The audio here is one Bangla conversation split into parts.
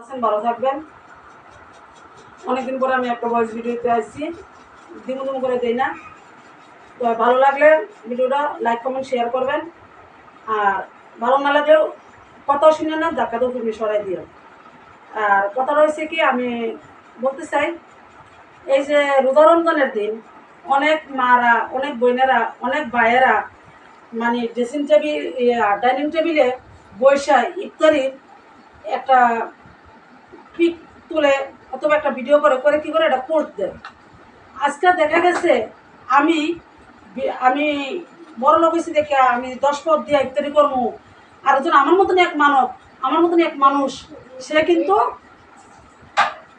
আছেন, ভালো থাকবেন। অনেকদিন পরে আমি একটা ভয়েস ভিডিওতে আসছি, দিন করে দেই না। তো ভালো লাগলে ভিডিওটা লাইক কমেন্ট শেয়ার করবেন, আর ভালো না লাগলেও কথাও শুনে না, ধাক্কাতেও তুমি সরাই দিও। আর কথা রয়েছে কি, আমি বলতে চাই, এই যে রোজা রমজানের দিন অনেক মারা, অনেক বোনেরা, অনেক ভাইয়েরা মানে ড্রেসিং টেবিল, ডাইনিং টেবিলে বৈশা ইফতারির একটা পিক তুলে অথবা একটা ভিডিও করে করে কী করে এটা পোস্ট দেয়। আজকে দেখা গেছে আমি আমি বড় লোক হয়েছি দেখে আমি 10 পদ দিয়ে ইফতারি করবো, আর একজন আমার মতন এক মানব, আমার মতন এক মানুষ,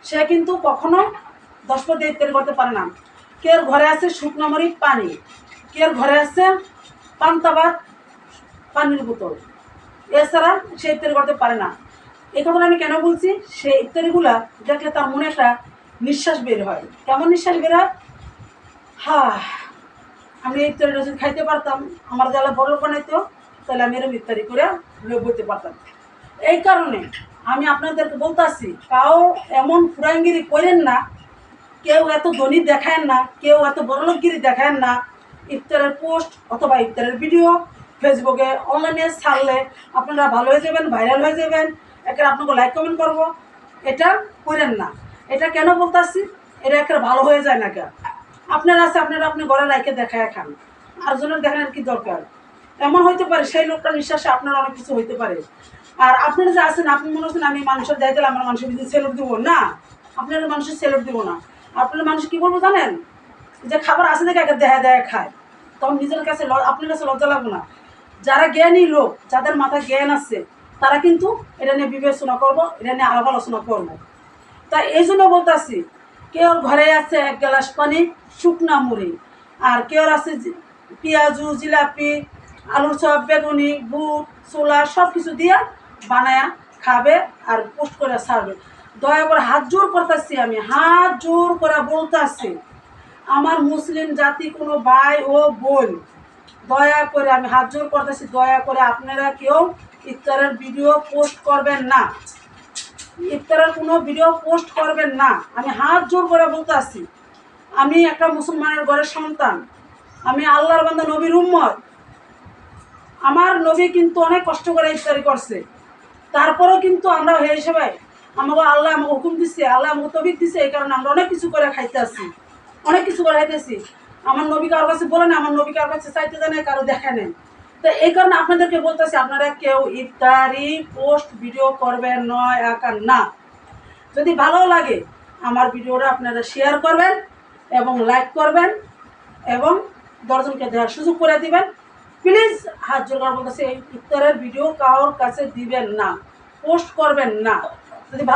সে কিন্তু কখনো 10 পদ দিয়ে ইফতারি করতে পারে না। কের ঘরে আছে শুকনো মরিচ পানি, কের ঘরে আছে পান্তাভাত পানির বোতল, এছাড়া সে ইফতারি করতে পারে না। এই কথাটা আমি কেন বলছি, সে ইফতারিগুলা দেখলে তার মনে একটা নিঃশ্বাস বের হয়। কেমন নিঃশ্বাস বের হয়? হ্যাঁ, আমি ইফতারিটা যদি খাইতে পারতাম, আমার জ্বালা বড় বানাইতো, তাহলে আমি এরকম ইফতারি করে বইতে পারতাম। এই কারণে আমি আপনাদেরকে বলতেছি, কাউ এমন ফুরাঙ্গিরি করেন না, কেউ এত ধনী দেখায় না, কেউ এত বড়লোকগিরি দেখায় না। ইফতারের পোস্ট অথবা ইফতারের ভিডিও ফেসবুকে অনলাইনে ছাড়লে আপনারা ভালো হয়ে যাবেন, ভাইরাল হয়ে যাবেন, একে আপনাকে লাইক কমেন্ট করবো, এটা করেন না। এটা কেন বলতেছি, এটা একে ভালো হয়ে যায় না। কেন আপনারা আছে, আপনারা আপনি ঘরে লাইকে দেখায় খান, আর জনের দেখানোর কি দরকার? এমন হইতে পারে সেই লোকটার নিঃশ্বাসে আপনার অনেক কিছু হইতে পারে। আর আপনারা যে আছেন, আপনি মনে হচ্ছেন আমি মানুষের দায়িত্ব, আমার মানুষের বিরুদ্ধে সেলুট দিব না, আপনারা মানুষের সেলুট দিব না। আপনারা মানুষ কী বলবো জানেন, যে খাবার আছে দেখে আগে দেখা দেখা খায়, তখন নিজের কাছে আপনার কাছে লজ্জা লাগবো না? যারা জ্ঞানী লোক, যাদের মাথায় জ্ঞান আছে, তারা কিন্তু এটা নিয়ে বিবেচনা করবো, এটা নিয়ে আলাপ আলোচনা করবো। তাই এই জন্য বলতেছি, কেউ ঘরে আছে 1 গ্লাস পানি, শুকনা মুড়ি, আর কেউ আছে পেঁয়াজু, জিলাপি, আলুর চপ, বেগুনি, বুট, ছোলা সব কিছু দিয়ে বানায়া খাবে আর পোস্ট করে ছাড়বে। দয়া করে হাত জোর করতেছি, আমি হাত জোর করে বলতেছি, আমার মুসলিম জাতি কোনো ভাই ও বোন, দয়া করে আমি হাত জোর করতেছি, দয়া করে আপনারা কেউ ইফতারের ভিডিও পোস্ট করবেন না, ইফতারের কোনো ভিডিও পোস্ট করবেন না। আমি হাত জোর করে বলতে আসছি, আমি একটা মুসলমানের ঘরের সন্তান, আমি আল্লাহর বান্দা, নবীর উম্মত। আমার নবী কিন্তু অনেক কষ্ট করে ইফতারি করছে, তারপরেও কিন্তু আমরা এই হিসেবে আমাকে আল্লাহ আমাকে হুকুম দিচ্ছে, আল্লাহ আমাকে তৌফিক দিচ্ছে, এই কারণে আমরা অনেক কিছু করে খাইতে আসছি, অনেক কিছু করে খাইতেছি। আমার নবী কারোর কাছে বলে না, আমার নবী কারোর কাছে চাইতে জানে, কারো দেখা নেই। তো এই কারণে আপনাদেরকে বলতেছি, আপনারা কেউ ইফতারি পোস্ট ভিডিও করবেন নয় আকার না। যদি ভালো লাগে আমার ভিডিওটা আপনারা শেয়ার করবেন এবং লাইক করবেন এবং 10 জনকে দেওয়ার সুযোগ করে দিবেন। প্লিজ হাত জোর করে বলতেছি, এই ইফতারের ভিডিও কারোর কাছে দিবেন না, পোস্ট করবেন না। যদি ভালো